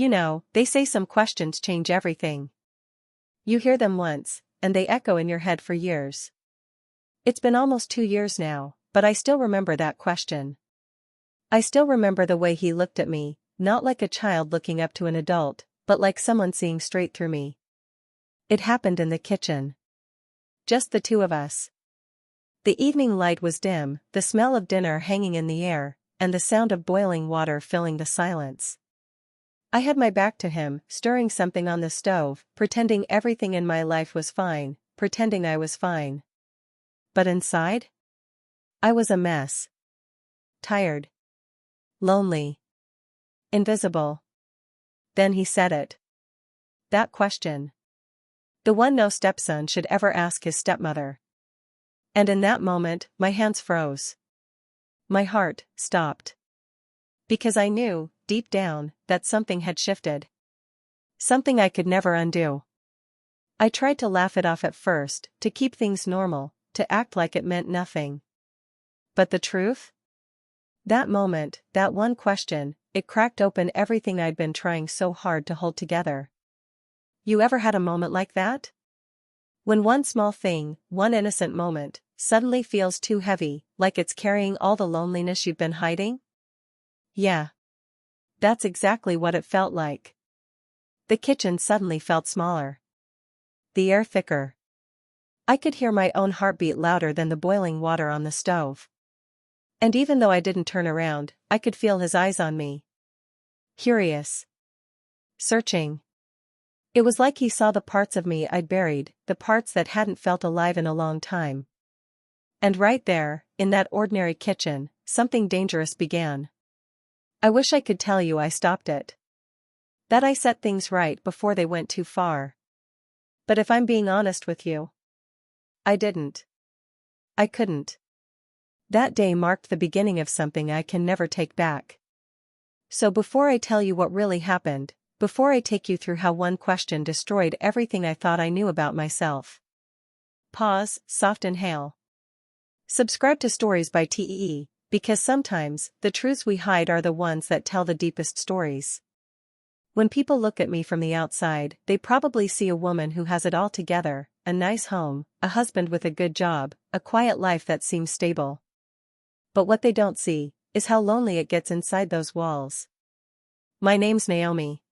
You know, they say some questions change everything. You hear them once, and they echo in your head for years. It's been almost 2 years now, but I still remember that question. I still remember the way he looked at me, not like a child looking up to an adult, but like someone seeing straight through me. It happened in the kitchen. Just the two of us. The evening light was dim, the smell of dinner hanging in the air, and the sound of boiling water filling the silence. I had my back to him, stirring something on the stove, pretending everything in my life was fine, pretending I was fine. But inside? I was a mess. Tired. Lonely. Invisible. Then he said it. That question. The one no stepson should ever ask his stepmother. And in that moment, my hands froze. My heart stopped. Because I knew, deep down, that something had shifted. Something I could never undo. I tried to laugh it off at first, to keep things normal, to act like it meant nothing. But the truth? That moment, that one question, it cracked open everything I'd been trying so hard to hold together. You ever had a moment like that? When one small thing, one innocent moment, suddenly feels too heavy, like it's carrying all the loneliness you've been hiding? Yeah. That's exactly what it felt like. The kitchen suddenly felt smaller. The air thicker. I could hear my own heartbeat louder than the boiling water on the stove. And even though I didn't turn around, I could feel his eyes on me. Curious. Searching. It was like he saw the parts of me I'd buried, the parts that hadn't felt alive in a long time. And right there, in that ordinary kitchen, something dangerous began. I wish I could tell you I stopped it. That I set things right before they went too far. But if I'm being honest with you, I didn't. I couldn't. That day marked the beginning of something I can never take back. So before I tell you what really happened, before I take you through how one question destroyed everything I thought I knew about myself. Pause, soft inhale. Subscribe to Stories by TEE, because sometimes, the truths we hide are the ones that tell the deepest stories. When people look at me from the outside, they probably see a woman who has it all together, a nice home, a husband with a good job, a quiet life that seems stable. But what they don't see, is how lonely it gets inside those walls. My name's Naomi.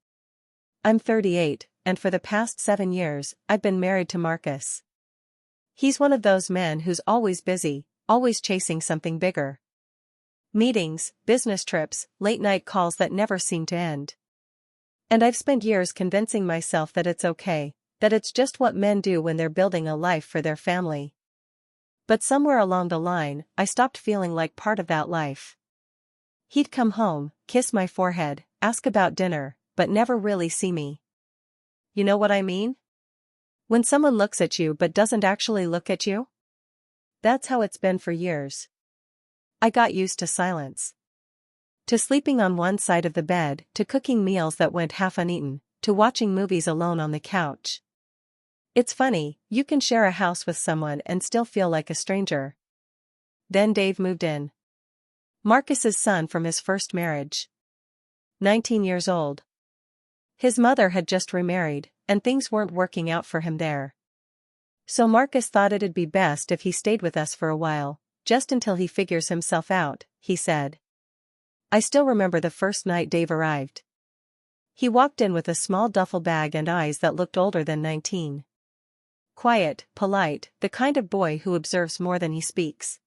I'm 38, and for the past 7 years, I've been married to Marcus. He's one of those men who's always busy, always chasing something bigger. Meetings, business trips, late-night calls that never seem to end. And I've spent years convincing myself that it's okay, that it's just what men do when they're building a life for their family. But somewhere along the line, I stopped feeling like part of that life. He'd come home, kiss my forehead, ask about dinner, but never really see me. You know what I mean? When someone looks at you but doesn't actually look at you? That's how it's been for years. I got used to silence. To sleeping on one side of the bed, to cooking meals that went half uneaten, to watching movies alone on the couch. It's funny, you can share a house with someone and still feel like a stranger. Then Dave moved in. Marcus's son from his first marriage. 19 years old. His mother had just remarried, and things weren't working out for him there. So Marcus thought it'd be best if he stayed with us for a while, just until he figures himself out, he said. I still remember the first night Dave arrived. He walked in with a small duffel bag and eyes that looked older than 19. Quiet, polite, the kind of boy who observes more than he speaks.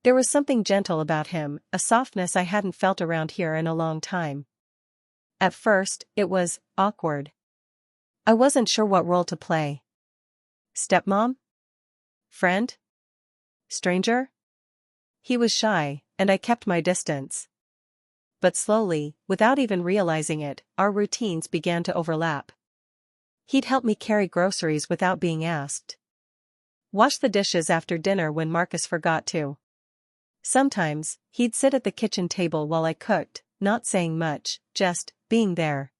There was something gentle about him, a softness I hadn't felt around here in a long time. At first, it was awkward. I wasn't sure what role to play. Stepmom? Friend? Stranger? He was shy, and I kept my distance. But slowly, without even realizing it, our routines began to overlap. He'd help me carry groceries without being asked. Wash the dishes after dinner when Marcus forgot to. Sometimes, he'd sit at the kitchen table while I cooked, not saying much, just being there.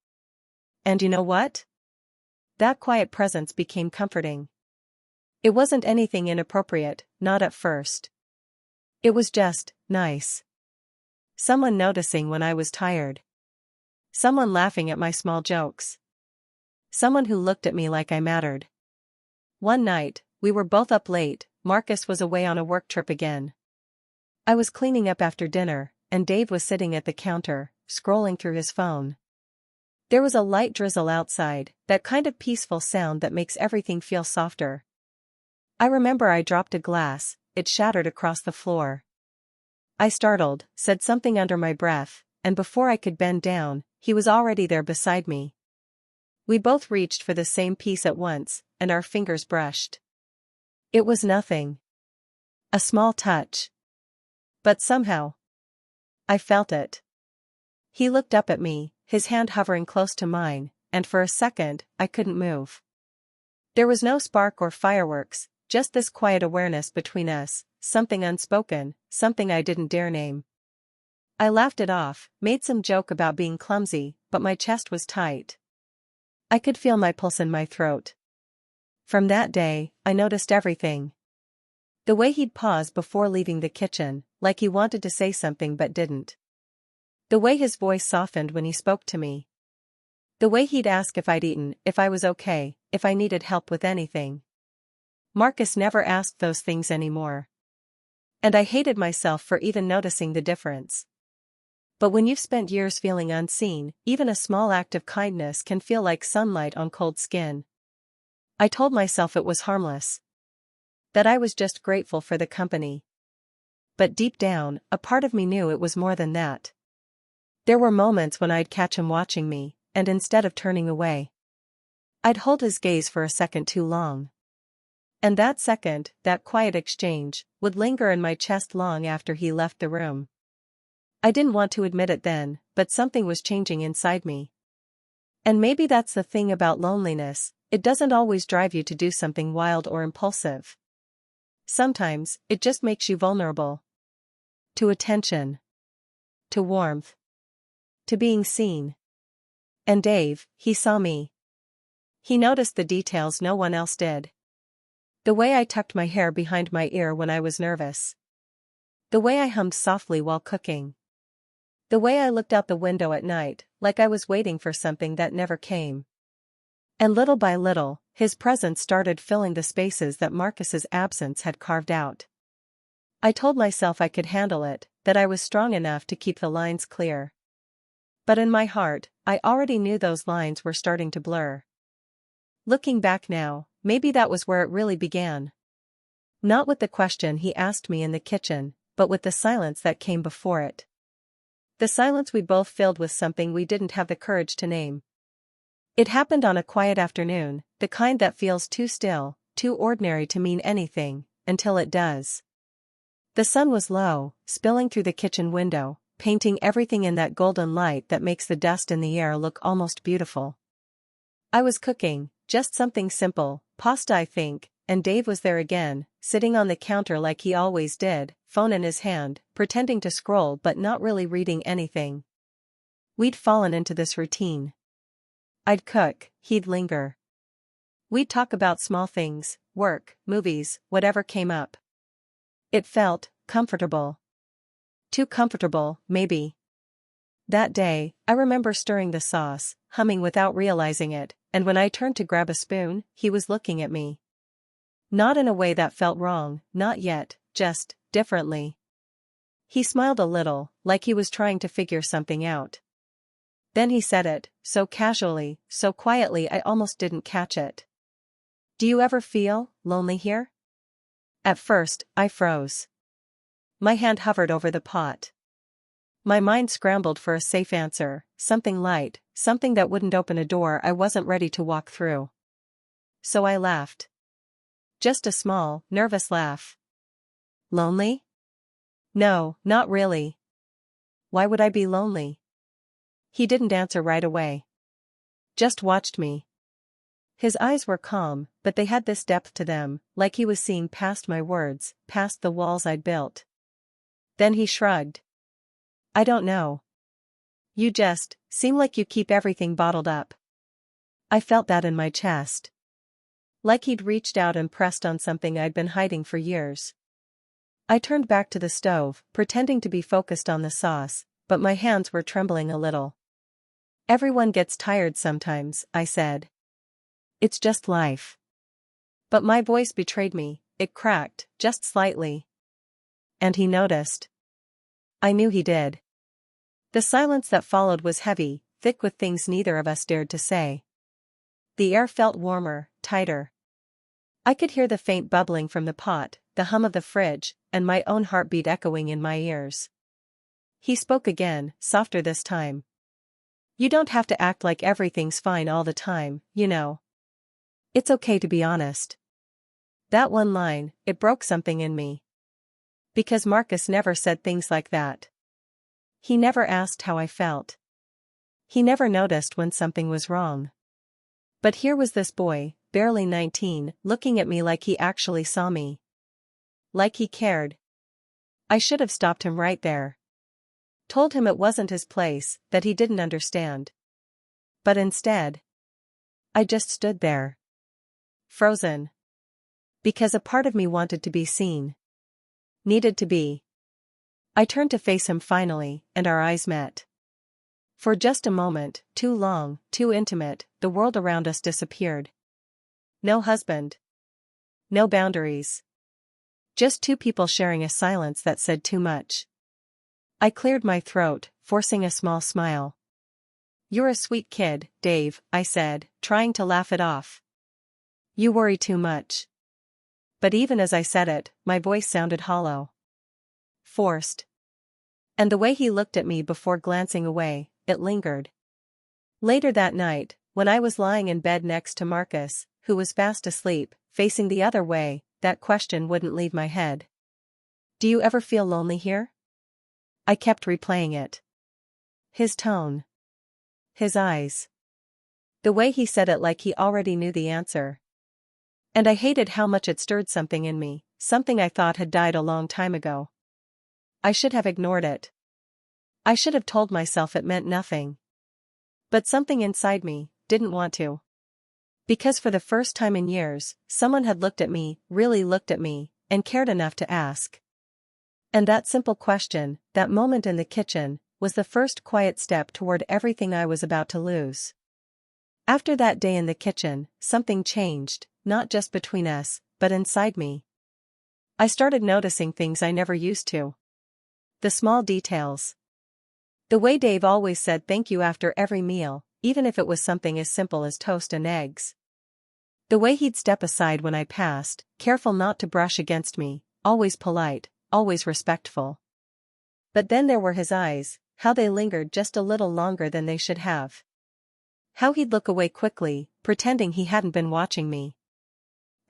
And you know what? That quiet presence became comforting. It wasn't anything inappropriate, not at first. It was just nice. Someone noticing when I was tired. Someone laughing at my small jokes. Someone who looked at me like I mattered. One night, we were both up late. Marcus was away on a work trip again. I was cleaning up after dinner, and Dave was sitting at the counter, scrolling through his phone. There was a light drizzle outside, that kind of peaceful sound that makes everything feel softer. I remember I dropped a glass, it shattered across the floor. I startled, said something under my breath, and before I could bend down, he was already there beside me. We both reached for the same piece at once, and our fingers brushed. It was nothing. A small touch. But somehow, I felt it. He looked up at me, his hand hovering close to mine, and for a second, I couldn't move. There was no spark or fireworks, just this quiet awareness between us, something unspoken, something I didn't dare name. I laughed it off, made some joke about being clumsy, but my chest was tight. I could feel my pulse in my throat. From that day, I noticed everything. The way he'd pause before leaving the kitchen, like he wanted to say something but didn't. The way his voice softened when he spoke to me. The way he'd ask if I'd eaten, if I was okay, if I needed help with anything. Marcus never asked those things anymore. And I hated myself for even noticing the difference. But when you've spent years feeling unseen, even a small act of kindness can feel like sunlight on cold skin. I told myself it was harmless. That I was just grateful for the company. But deep down, a part of me knew it was more than that. There were moments when I'd catch him watching me, and instead of turning away, I'd hold his gaze for a second too long. And that second, that quiet exchange, would linger in my chest long after he left the room. I didn't want to admit it then, but something was changing inside me. And maybe that's the thing about loneliness, it doesn't always drive you to do something wild or impulsive. Sometimes, it just makes you vulnerable. To attention. To warmth. To being seen. And Dave, he saw me. He noticed the details no one else did. The way I tucked my hair behind my ear when I was nervous. The way I hummed softly while cooking. The way I looked out the window at night, like I was waiting for something that never came. And little by little, his presence started filling the spaces that Marcus's absence had carved out. I told myself I could handle it, that I was strong enough to keep the lines clear. But in my heart, I already knew those lines were starting to blur. Looking back now, maybe that was where it really began. Not with the question he asked me in the kitchen, but with the silence that came before it. The silence we both filled with something we didn't have the courage to name. It happened on a quiet afternoon, the kind that feels too still, too ordinary to mean anything, until it does. The sun was low, spilling through the kitchen window, painting everything in that golden light that makes the dust in the air look almost beautiful. I was cooking, just something simple, pasta I think, and Dave was there again, sitting on the counter like he always did, phone in his hand, pretending to scroll but not really reading anything. We'd fallen into this routine. I'd cook, he'd linger. We'd talk about small things, work, movies, whatever came up. It felt comfortable. Too comfortable, maybe. That day, I remember stirring the sauce, humming without realizing it, and when I turned to grab a spoon, he was looking at me. Not in a way that felt wrong, not yet, just differently. He smiled a little, like he was trying to figure something out. Then he said it, so casually, so quietly I almost didn't catch it. Do you ever feel lonely here? At first, I froze. My hand hovered over the pot. My mind scrambled for a safe answer, something light, something that wouldn't open a door I wasn't ready to walk through. So I laughed. Just a small, nervous laugh. Lonely? No, not really. Why would I be lonely? He didn't answer right away. Just watched me. His eyes were calm, but they had this depth to them, like he was seeing past my words, past the walls I'd built. Then he shrugged. I don't know. You just seem like you keep everything bottled up. I felt that in my chest. Like he'd reached out and pressed on something I'd been hiding for years. I turned back to the stove, pretending to be focused on the sauce, but my hands were trembling a little. Everyone gets tired sometimes, I said. It's just life. But my voice betrayed me, it cracked, just slightly. And he noticed. I knew he did. The silence that followed was heavy, thick with things neither of us dared to say. The air felt warmer, tighter. I could hear the faint bubbling from the pot, the hum of the fridge, and my own heartbeat echoing in my ears. He spoke again, softer this time. You don't have to act like everything's fine all the time, you know. It's okay to be honest. That one line, it broke something in me. Because Marcus never said things like that. He never asked how I felt. He never noticed when something was wrong. But here was this boy, barely 19, looking at me like he actually saw me. Like he cared. I should have stopped him right there. Told him it wasn't his place, that he didn't understand. But instead, I just stood there. Frozen. Because a part of me wanted to be seen. Needed to be. I turned to face him finally, and our eyes met. For just a moment, too long, too intimate, the world around us disappeared. No husband. No boundaries. Just two people sharing a silence that said too much. I cleared my throat, forcing a small smile. You're a sweet kid, Dave, I said, trying to laugh it off. You worry too much. But even as I said it, my voice sounded hollow. Forced. And the way he looked at me before glancing away, it lingered. Later that night, when I was lying in bed next to Marcus, who was fast asleep, facing the other way, that question wouldn't leave my head. Do you ever feel lonely here? I kept replaying it. His tone. His eyes. The way he said it like he already knew the answer. And I hated how much it stirred something in me, something I thought had died a long time ago. I should have ignored it. I should have told myself it meant nothing. But something inside me didn't want to. Because for the first time in years, someone had looked at me, really looked at me, and cared enough to ask. And that simple question, that moment in the kitchen, was the first quiet step toward everything I was about to lose. After that day in the kitchen, something changed, not just between us, but inside me. I started noticing things I never used to. The small details. The way Dave always said thank you after every meal, even if it was something as simple as toast and eggs. The way he'd step aside when I passed, careful not to brush against me, always polite, always respectful. But then there were his eyes, how they lingered just a little longer than they should have. How he'd look away quickly, pretending he hadn't been watching me.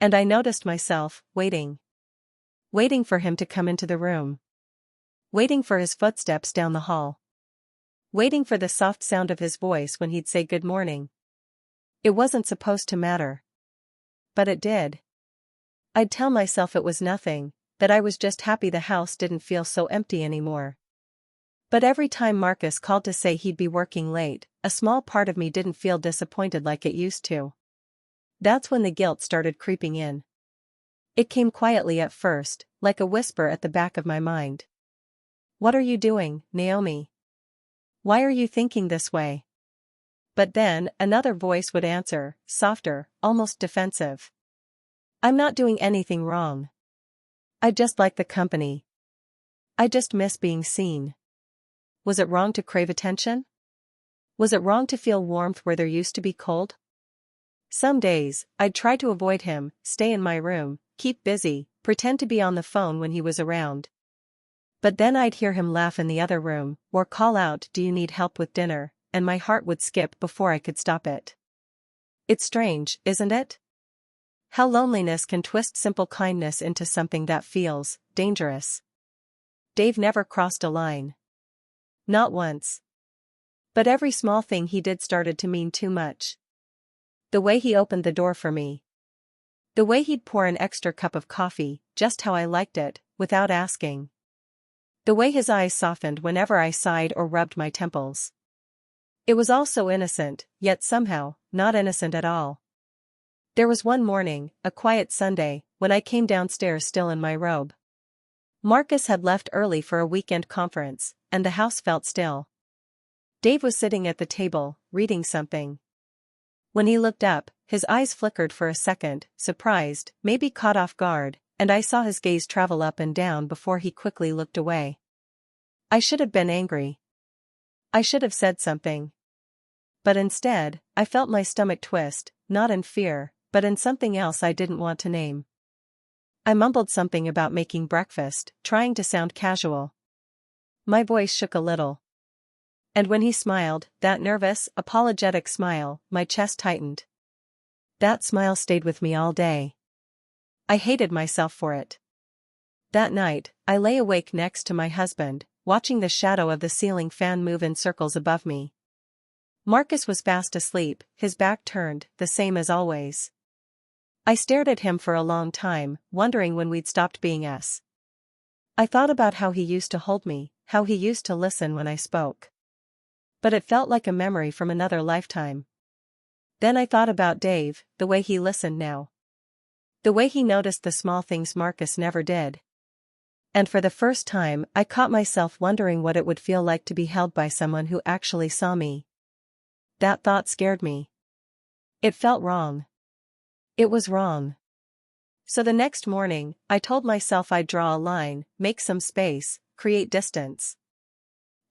And I noticed myself, waiting. Waiting for him to come into the room. Waiting for his footsteps down the hall. Waiting for the soft sound of his voice when he'd say good morning. It wasn't supposed to matter. But it did. I'd tell myself it was nothing, that I was just happy the house didn't feel so empty anymore. But every time Marcus called to say he'd be working late, a small part of me didn't feel disappointed like it used to. That's when the guilt started creeping in. It came quietly at first, like a whisper at the back of my mind. What are you doing, Naomi? Why are you thinking this way? But then, another voice would answer, softer, almost defensive. I'm not doing anything wrong. I just like the company. I just miss being seen. Was it wrong to crave attention? Was it wrong to feel warmth where there used to be cold? Some days, I'd try to avoid him, stay in my room, keep busy, pretend to be on the phone when he was around. But then I'd hear him laugh in the other room, or call out, "Do you need help with dinner?" and my heart would skip before I could stop it. It's strange, isn't it? How loneliness can twist simple kindness into something that feels dangerous. Dave never crossed a line. Not once. But every small thing he did started to mean too much. The way he opened the door for me. The way he'd pour an extra cup of coffee, just how I liked it, without asking. The way his eyes softened whenever I sighed or rubbed my temples. It was all so innocent, yet somehow, not innocent at all. There was one morning, a quiet Sunday, when I came downstairs still in my robe. Marcus had left early for a weekend conference, and the house felt still. Dave was sitting at the table, reading something. When he looked up, his eyes flickered for a second, surprised, maybe caught off guard, and I saw his gaze travel up and down before he quickly looked away. I should have been angry. I should have said something. But instead, I felt my stomach twist, not in fear, but in something else I didn't want to name. I mumbled something about making breakfast, trying to sound casual. My voice shook a little. And when he smiled, that nervous, apologetic smile, my chest tightened. That smile stayed with me all day. I hated myself for it. That night, I lay awake next to my husband, watching the shadow of the ceiling fan move in circles above me. Marcus was fast asleep, his back turned, the same as always. I stared at him for a long time, wondering when we'd stopped being us. I thought about how he used to hold me, how he used to listen when I spoke. But it felt like a memory from another lifetime. Then I thought about Dave, the way he listened now. The way he noticed the small things Marcus never did. And for the first time, I caught myself wondering what it would feel like to be held by someone who actually saw me. That thought scared me. It felt wrong. It was wrong. So the next morning, I told myself I'd draw a line, make some space, create distance.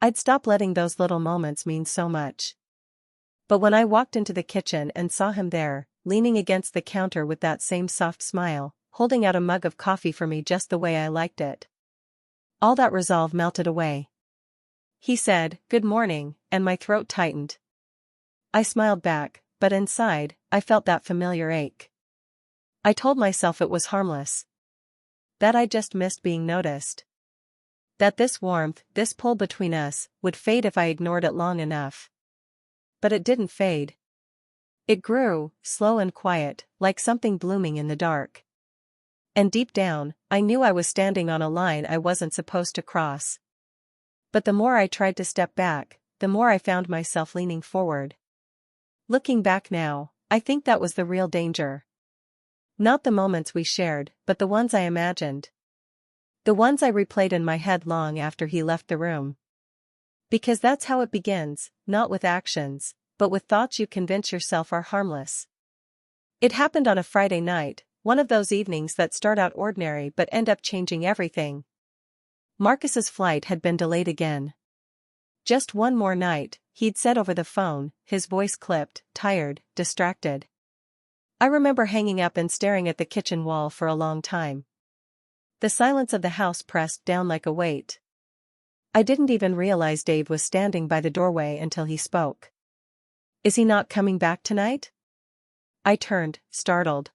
I'd stop letting those little moments mean so much. But when I walked into the kitchen and saw him there, leaning against the counter with that same soft smile, holding out a mug of coffee for me just the way I liked it, all that resolve melted away. He said, "Good morning," and my throat tightened. I smiled back, but inside, I felt that familiar ache. I told myself it was harmless. That I just missed being noticed. That this warmth, this pull between us, would fade if I ignored it long enough. But it didn't fade. It grew, slow and quiet, like something blooming in the dark. And deep down, I knew I was standing on a line I wasn't supposed to cross. But the more I tried to step back, the more I found myself leaning forward. Looking back now, I think that was the real danger. Not the moments we shared, but the ones I imagined. The ones I replayed in my head long after he left the room. Because that's how it begins, not with actions, but with thoughts you convince yourself are harmless. It happened on a Friday night, one of those evenings that start out ordinary but end up changing everything. Marcus's flight had been delayed again. Just one more night, he'd said over the phone, his voice clipped, tired, distracted. I remember hanging up and staring at the kitchen wall for a long time. The silence of the house pressed down like a weight. I didn't even realize Dave was standing by the doorway until he spoke. "Is he not coming back tonight?" I turned, startled.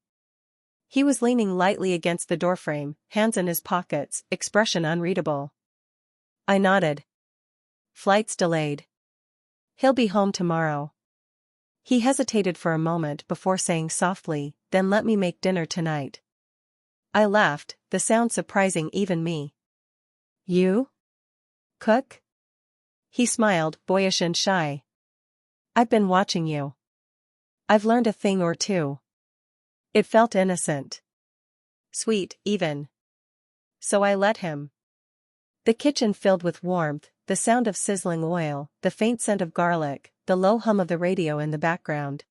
He was leaning lightly against the doorframe, hands in his pockets, expression unreadable. I nodded. "Flight's delayed. He'll be home tomorrow." He hesitated for a moment before saying softly, "Then let me make dinner tonight." I laughed, the sound surprising even me. "You? Cook?" He smiled, boyish and shy. "I've been watching you. I've learned a thing or two." It felt innocent. Sweet, even. So I let him. The kitchen filled with warmth, the sound of sizzling oil, the faint scent of garlic, the low hum of the radio in the background.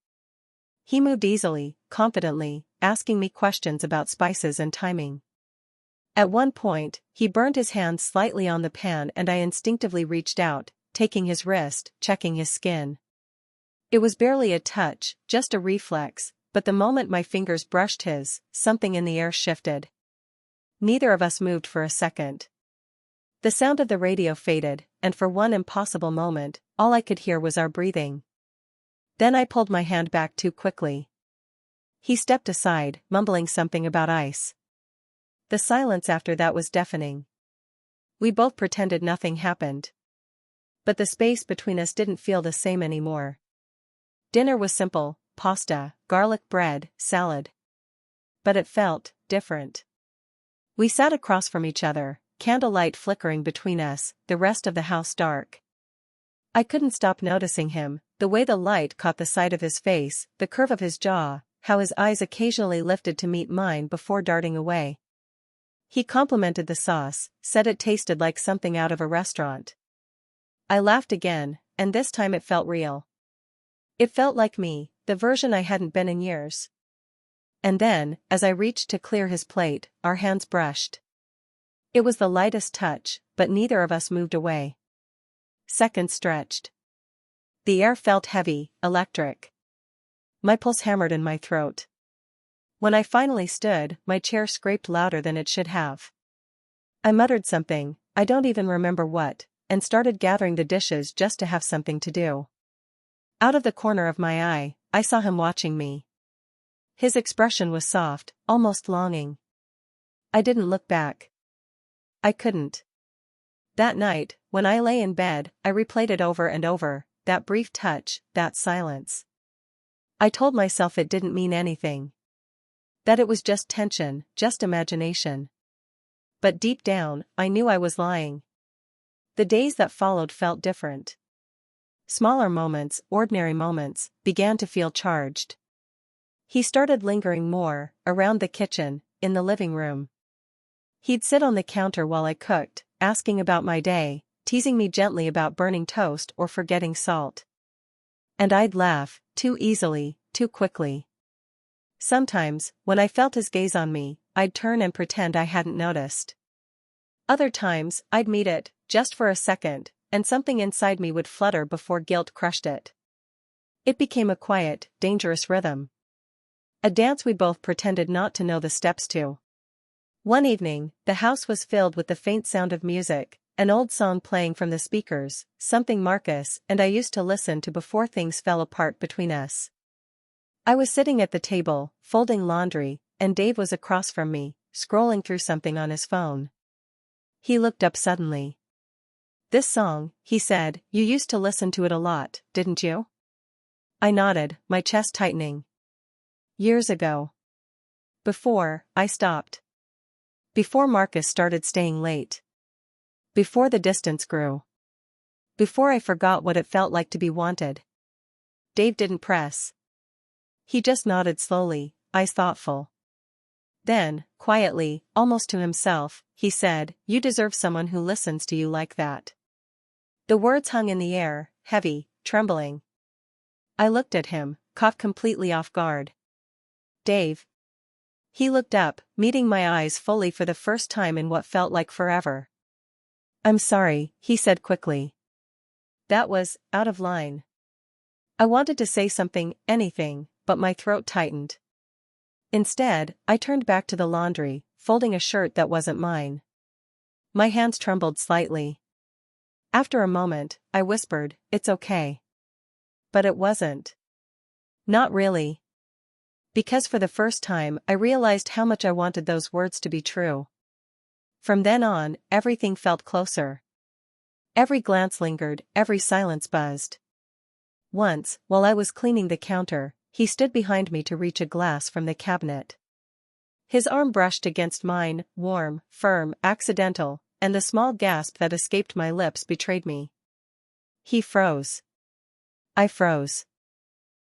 He moved easily, confidently, asking me questions about spices and timing. At one point, he burned his hand slightly on the pan and I instinctively reached out, taking his wrist, checking his skin. It was barely a touch, just a reflex, but the moment my fingers brushed his, something in the air shifted. Neither of us moved for a second. The sound of the radio faded, and for one impossible moment, all I could hear was our breathing. Then I pulled my hand back too quickly. He stepped aside, mumbling something about ice. The silence after that was deafening. We both pretended nothing happened. But the space between us didn't feel the same anymore. Dinner was simple, pasta, garlic bread, salad. But it felt different. We sat across from each other, candlelight flickering between us, the rest of the house dark. I couldn't stop noticing him, the way the light caught the side of his face, the curve of his jaw, how his eyes occasionally lifted to meet mine before darting away. He complimented the sauce, said it tasted like something out of a restaurant. I laughed again, and this time it felt real. It felt like me, the version I hadn't been in years. And then, as I reached to clear his plate, our hands brushed. It was the lightest touch, but neither of us moved away. Seconds stretched. The air felt heavy, electric. My pulse hammered in my throat. When I finally stood, my chair scraped louder than it should have. I muttered something, I don't even remember what, and started gathering the dishes just to have something to do. Out of the corner of my eye, I saw him watching me. His expression was soft, almost longing. I didn't look back. I couldn't. That night, when I lay in bed, I replayed it over and over, that brief touch, that silence. I told myself it didn't mean anything. That it was just tension, just imagination. But deep down, I knew I was lying. The days that followed felt different. Smaller moments, ordinary moments, began to feel charged. He started lingering more, around the kitchen, in the living room. He'd sit on the counter while I cooked, asking about my day, teasing me gently about burning toast or forgetting salt. And I'd laugh, too easily, too quickly. Sometimes, when I felt his gaze on me, I'd turn and pretend I hadn't noticed. Other times, I'd meet it, just for a second, and something inside me would flutter before guilt crushed it. It became a quiet, dangerous rhythm. A dance we both pretended not to know the steps to. One evening, the house was filled with the faint sound of music, an old song playing from the speakers, something Marcus and I used to listen to before things fell apart between us. I was sitting at the table, folding laundry, and Dave was across from me, scrolling through something on his phone. He looked up suddenly. "This song," he said, "you used to listen to it a lot, didn't you?" I nodded, my chest tightening. "Years ago. Before I stopped. Before Marcus started staying late. Before the distance grew. Before I forgot what it felt like to be wanted." Dave didn't press. He just nodded slowly, eyes thoughtful. Then, quietly, almost to himself, he said, "You deserve someone who listens to you like that." The words hung in the air, heavy, trembling. I looked at him, caught completely off guard. "Dave." He looked up, meeting my eyes fully for the first time in what felt like forever. "I'm sorry," he said quickly. That was out of line. I wanted to say something, anything, but my throat tightened. Instead, I turned back to the laundry, folding a shirt that wasn't mine. My hands trembled slightly. After a moment, I whispered, "It's okay." But it wasn't. Not really. Because for the first time I realized how much I wanted those words to be true. From then on, everything felt closer. Every glance lingered, every silence buzzed. Once, while I was cleaning the counter, he stood behind me to reach a glass from the cabinet. His arm brushed against mine, warm, firm, accidental, and the small gasp that escaped my lips betrayed me. He froze. I froze.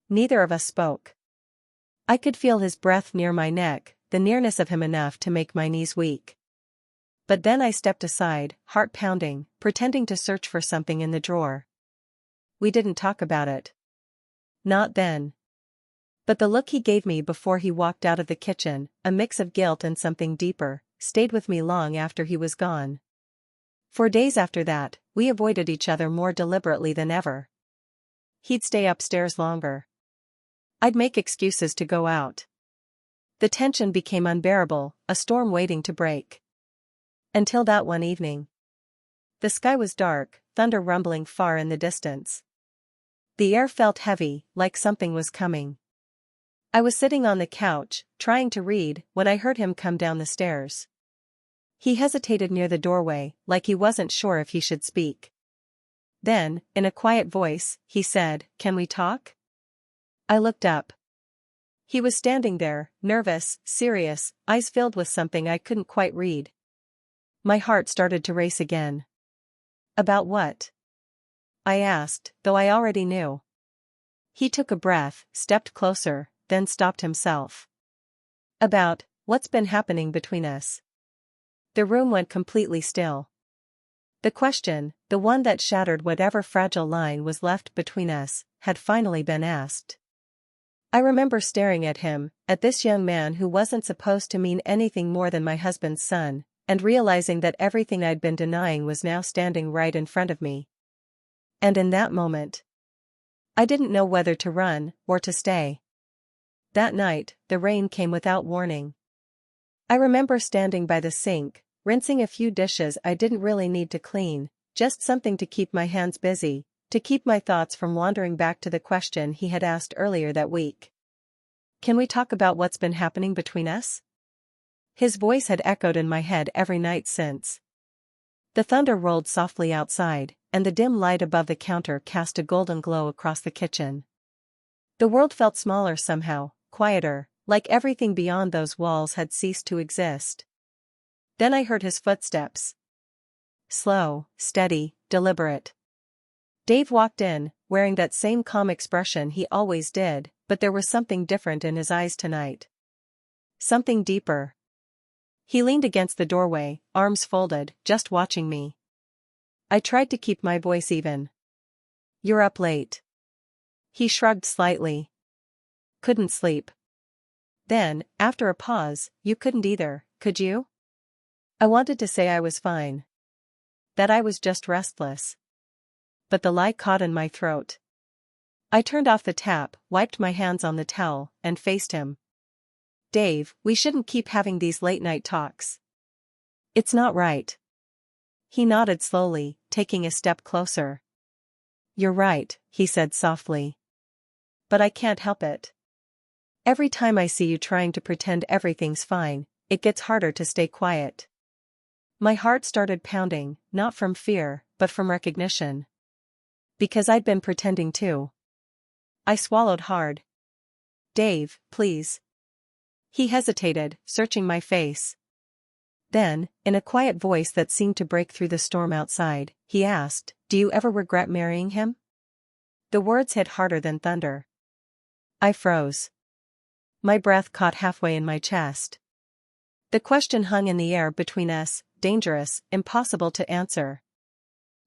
Neither of us spoke. I could feel his breath near my neck, the nearness of him enough to make my knees weak. But then I stepped aside, heart pounding, pretending to search for something in the drawer. We didn't talk about it. Not then. But the look he gave me before he walked out of the kitchen, a mix of guilt and something deeper, stayed with me long after he was gone. For days after that, we avoided each other more deliberately than ever. He'd stay upstairs longer. I'd make excuses to go out. The tension became unbearable, a storm waiting to break. Until that one evening. The sky was dark, thunder rumbling far in the distance. The air felt heavy, like something was coming. I was sitting on the couch, trying to read, when I heard him come down the stairs. He hesitated near the doorway, like he wasn't sure if he should speak. Then, in a quiet voice, he said, "Can we talk?" I looked up. He was standing there, nervous, serious, eyes filled with something I couldn't quite read. My heart started to race again. "About what?" I asked, though I already knew. He took a breath, stepped closer, then stopped himself. "About what's been happening between us." The room went completely still. The question, the one that shattered whatever fragile line was left between us, had finally been asked. I remember staring at him, at this young man who wasn't supposed to mean anything more than my husband's son, and realizing that everything I'd been denying was now standing right in front of me. And in that moment, I didn't know whether to run or to stay. That night, the rain came without warning. I remember standing by the sink, rinsing a few dishes I didn't really need to clean, just something to keep my hands busy, to keep my thoughts from wandering back to the question he had asked earlier that week. Can we talk about what's been happening between us? His voice had echoed in my head every night since. The thunder rolled softly outside, and the dim light above the counter cast a golden glow across the kitchen. The world felt smaller somehow, quieter, like everything beyond those walls had ceased to exist. Then I heard his footsteps. Slow, steady, deliberate. Dave walked in, wearing that same calm expression he always did, but there was something different in his eyes tonight. Something deeper. He leaned against the doorway, arms folded, just watching me. I tried to keep my voice even. You're up late. He shrugged slightly. Couldn't sleep. Then, after a pause, you couldn't either, could you? I wanted to say I was fine. That I was just restless. But the lie caught in my throat. I turned off the tap, wiped my hands on the towel, and faced him. Dave, we shouldn't keep having these late-night talks. It's not right. He nodded slowly, taking a step closer. You're right, he said softly. But I can't help it. Every time I see you trying to pretend everything's fine, it gets harder to stay quiet. My heart started pounding, not from fear, but from recognition. Because I'd been pretending too. I swallowed hard. Dave, please. He hesitated, searching my face. Then, in a quiet voice that seemed to break through the storm outside, he asked, "Do you ever regret marrying him?" The words hit harder than thunder. I froze. My breath caught halfway in my chest. The question hung in the air between us, dangerous, impossible to answer.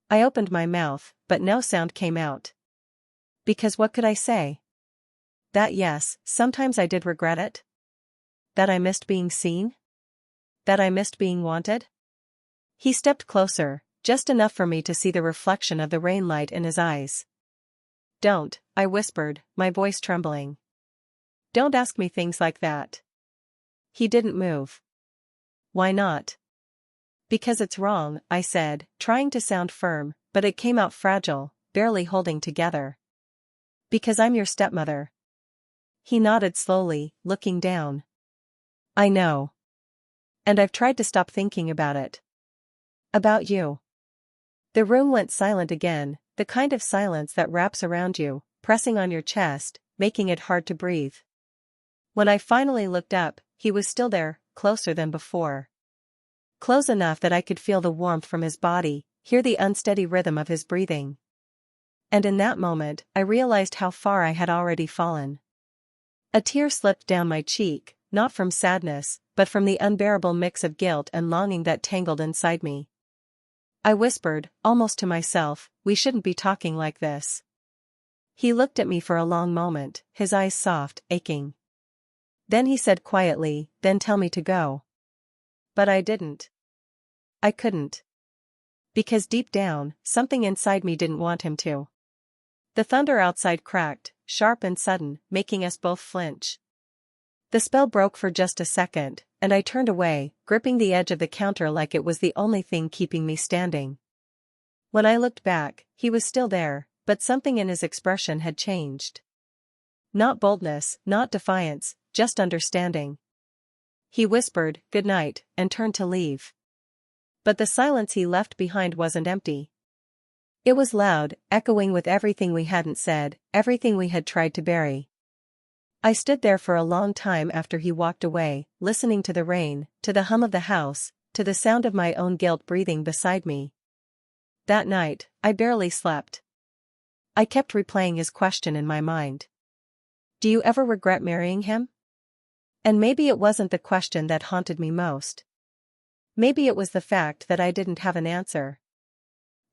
I opened my mouth, but no sound came out. Because what could I say? That yes, sometimes I did regret it. That I missed being seen? That I missed being wanted? He stepped closer, just enough for me to see the reflection of the rain light in his eyes. Don't, I whispered, my voice trembling. Don't ask me things like that. He didn't move. Why not? Because it's wrong, I said, trying to sound firm, but it came out fragile, barely holding together. Because I'm your stepmother. He nodded slowly, looking down. I know. And I've tried to stop thinking about it. About you. The room went silent again, the kind of silence that wraps around you, pressing on your chest, making it hard to breathe. When I finally looked up, he was still there, closer than before. Close enough that I could feel the warmth from his body, hear the unsteady rhythm of his breathing. And in that moment, I realized how far I had already fallen. A tear slipped down my cheek, not from sadness, but from the unbearable mix of guilt and longing that tangled inside me. I whispered, almost to myself, we shouldn't be talking like this. He looked at me for a long moment, his eyes soft, aching. Then he said quietly, then tell me to go. But I didn't. I couldn't. Because deep down, something inside me didn't want him to. The thunder outside cracked, sharp and sudden, making us both flinch. The spell broke for just a second, and I turned away, gripping the edge of the counter like it was the only thing keeping me standing. When I looked back, he was still there, but something in his expression had changed. Not boldness, not defiance, just understanding. He whispered, "Good night," and turned to leave. But the silence he left behind wasn't empty. It was loud, echoing with everything we hadn't said, everything we had tried to bury. I stood there for a long time after he walked away, listening to the rain, to the hum of the house, to the sound of my own guilt breathing beside me. That night, I barely slept. I kept replaying his question in my mind. Do you ever regret marrying him? And maybe it wasn't the question that haunted me most. Maybe it was the fact that I didn't have an answer.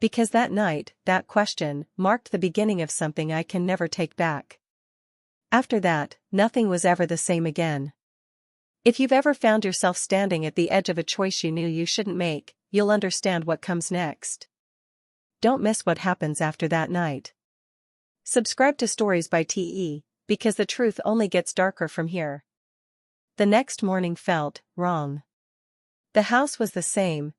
Because that night, that question, marked the beginning of something I can never take back. After that, nothing was ever the same again. If you've ever found yourself standing at the edge of a choice you knew you shouldn't make, you'll understand what comes next. Don't miss what happens after that night. Subscribe to Stories by TE, because the truth only gets darker from here. The next morning felt wrong. The house was the same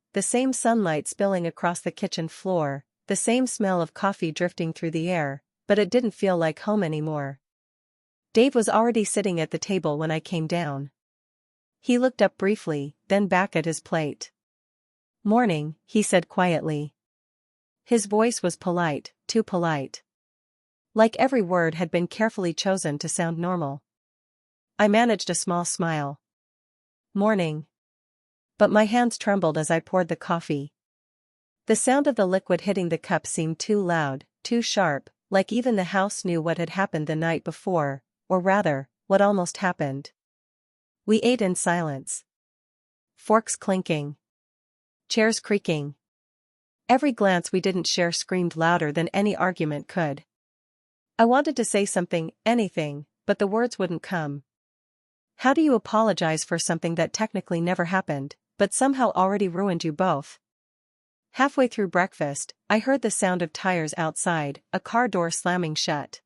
sunlight spilling across the kitchen floor, the same smell of coffee drifting through the air, but it didn't feel like home anymore. Dave was already sitting at the table when I came down. He looked up briefly, then back at his plate. "Morning," he said quietly. His voice was polite, too polite. Like every word had been carefully chosen to sound normal. I managed a small smile. "Morning." But my hands trembled as I poured the coffee. The sound of the liquid hitting the cup seemed too loud, too sharp, like even the house knew what had happened the night before, or rather, what almost happened. We ate in silence. Forks clinking. Chairs creaking. Every glance we didn't share screamed louder than any argument could. I wanted to say something, anything, but the words wouldn't come. How do you apologize for something that technically never happened, but somehow already ruined you both? Halfway through breakfast, I heard the sound of tires outside, a car door slamming shut.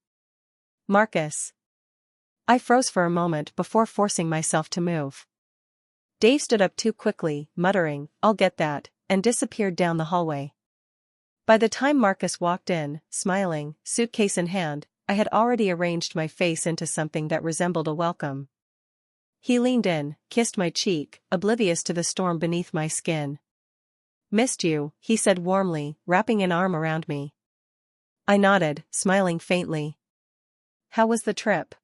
"Marcus." I froze for a moment before forcing myself to move. Dave stood up too quickly, muttering, "I'll get that," and disappeared down the hallway. By the time Marcus walked in, smiling, suitcase in hand, I had already arranged my face into something that resembled a welcome. He leaned in, kissed my cheek, oblivious to the storm beneath my skin. "Missed you," he said warmly, wrapping an arm around me. I nodded, smiling faintly. "How was the trip?"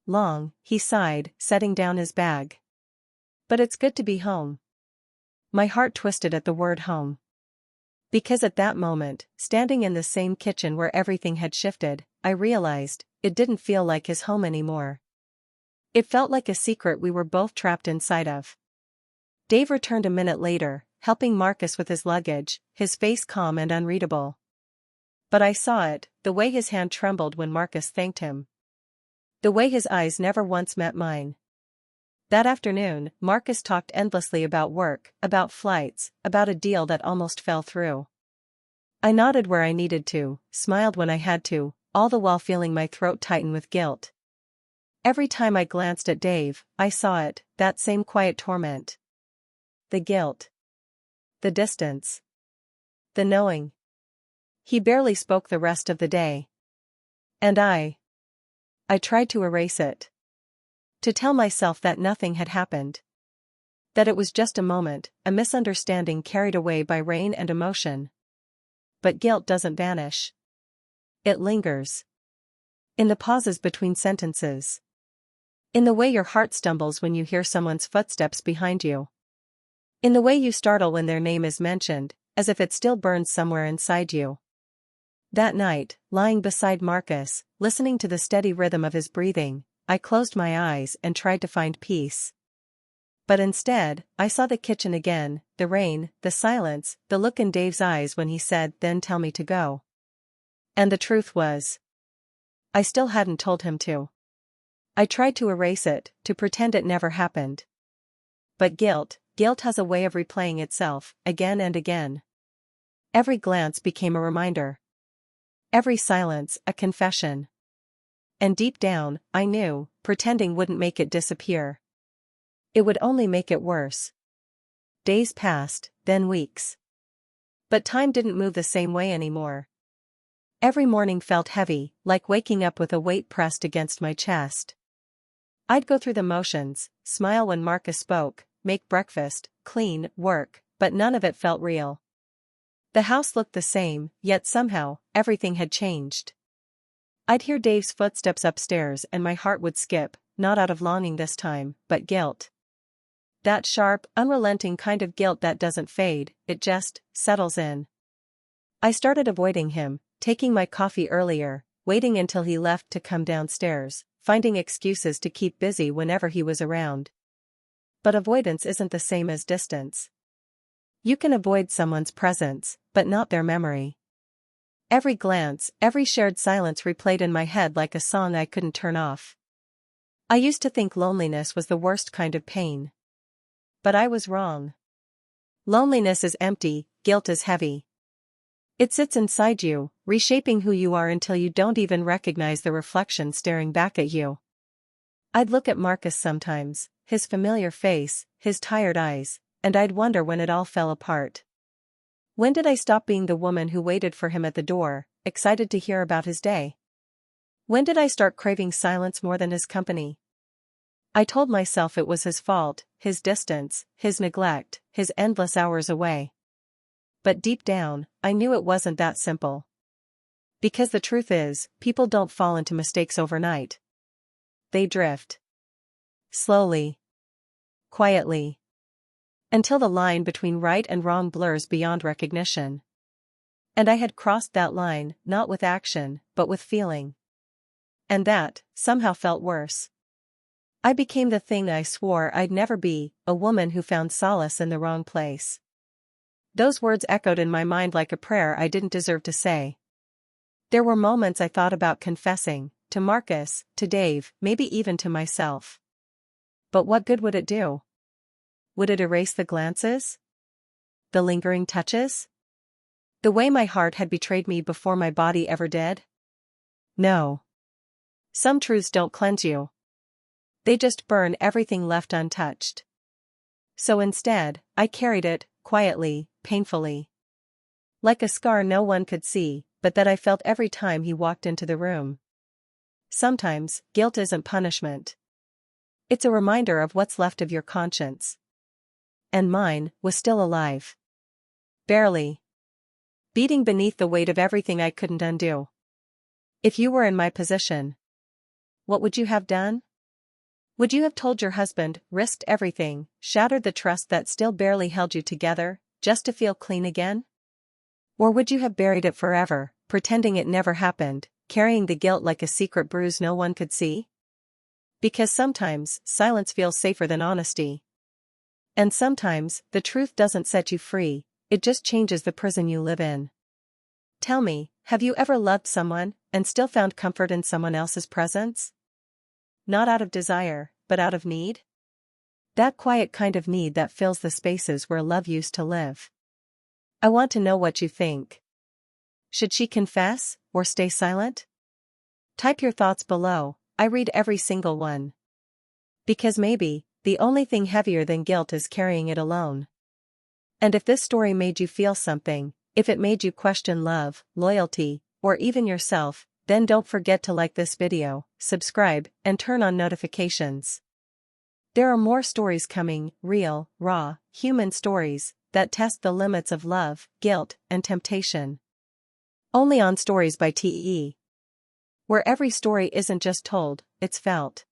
"Long," he sighed, setting down his bag. "But it's good to be home." My heart twisted at the word home. Because at that moment, standing in the same kitchen where everything had shifted, I realized, it didn't feel like his home anymore. It felt like a secret we were both trapped inside of. Dave returned a minute later, helping Marcus with his luggage, his face calm and unreadable. But I saw it, the way his hand trembled when Marcus thanked him. The way his eyes never once met mine. That afternoon, Marcus talked endlessly about work, about flights, about a deal that almost fell through. I nodded where I needed to, smiled when I had to, all the while feeling my throat tighten with guilt. Every time I glanced at Dave, I saw it, that same quiet torment. The guilt. The distance. The knowing. He barely spoke the rest of the day. And I tried to erase it. To tell myself that nothing had happened. That it was just a moment, a misunderstanding carried away by rain and emotion. But guilt doesn't vanish. It lingers. In the pauses between sentences. In the way your heart stumbles when you hear someone's footsteps behind you. In the way you startle when their name is mentioned, as if it still burns somewhere inside you. That night, lying beside Marcus, listening to the steady rhythm of his breathing, I closed my eyes and tried to find peace. But instead, I saw the kitchen again, the rain, the silence, the look in Dave's eyes when he said, "Then tell me to go." And the truth was, I still hadn't told him to. I tried to erase it, to pretend it never happened. But guilt has a way of replaying itself, again and again. Every glance became a reminder. Every silence, a confession. And deep down, I knew, pretending wouldn't make it disappear. It would only make it worse. Days passed, then weeks. But time didn't move the same way anymore. Every morning felt heavy, like waking up with a weight pressed against my chest. I'd go through the motions, smile when Marcus spoke, make breakfast, clean, work, but none of it felt real. The house looked the same, yet somehow, everything had changed. I'd hear Dave's footsteps upstairs and my heart would skip, not out of longing this time, but guilt. That sharp, unrelenting kind of guilt that doesn't fade, it just settles in. I started avoiding him, taking my coffee earlier, waiting until he left to come downstairs, finding excuses to keep busy whenever he was around. But avoidance isn't the same as distance. You can avoid someone's presence, but not their memory. Every glance, every shared silence replayed in my head like a song I couldn't turn off. I used to think loneliness was the worst kind of pain. But I was wrong. Loneliness is empty, guilt is heavy. It sits inside you, reshaping who you are until you don't even recognize the reflection staring back at you. I'd look at Marcus sometimes, his familiar face, his tired eyes, and I'd wonder when it all fell apart. When did I stop being the woman who waited for him at the door, excited to hear about his day? When did I start craving silence more than his company? I told myself it was his fault, his distance, his neglect, his endless hours away. But deep down, I knew it wasn't that simple. Because the truth is, people don't fall into mistakes overnight. They drift. Slowly. Quietly. Until the line between right and wrong blurs beyond recognition. And I had crossed that line, not with action, but with feeling. And that, somehow felt worse. I became the thing I swore I'd never be, a woman who found solace in the wrong place. Those words echoed in my mind like a prayer I didn't deserve to say. There were moments I thought about confessing, to Marcus, to Dave, maybe even to myself. But what good would it do? Would it erase the glances? The lingering touches? The way my heart had betrayed me before my body ever did? No. Some truths don't cleanse you. They just burn everything left untouched. So instead, I carried it, quietly, painfully. Like a scar no one could see, but that I felt every time he walked into the room. Sometimes, guilt isn't punishment. It's a reminder of what's left of your conscience. And mine was still alive. Barely. Beating beneath the weight of everything I couldn't undo. If you were in my position, what would you have done? Would you have told your husband, risked everything, shattered the trust that still barely held you together, just to feel clean again? Or would you have buried it forever, pretending it never happened, carrying the guilt like a secret bruise no one could see? Because sometimes, silence feels safer than honesty. And sometimes, the truth doesn't set you free, it just changes the prison you live in. Tell me, have you ever loved someone, and still found comfort in someone else's presence? Not out of desire, but out of need? That quiet kind of need that fills the spaces where love used to live. I want to know what you think. Should she confess, or stay silent? Type your thoughts below, I read every single one. Because maybe, the only thing heavier than guilt is carrying it alone. And if this story made you feel something, if it made you question love, loyalty, or even yourself, then don't forget to like this video, subscribe, and turn on notifications. There are more stories coming, real, raw, human stories, that test the limits of love, guilt, and temptation. Only on Stories by TE. Where every story isn't just told, it's felt.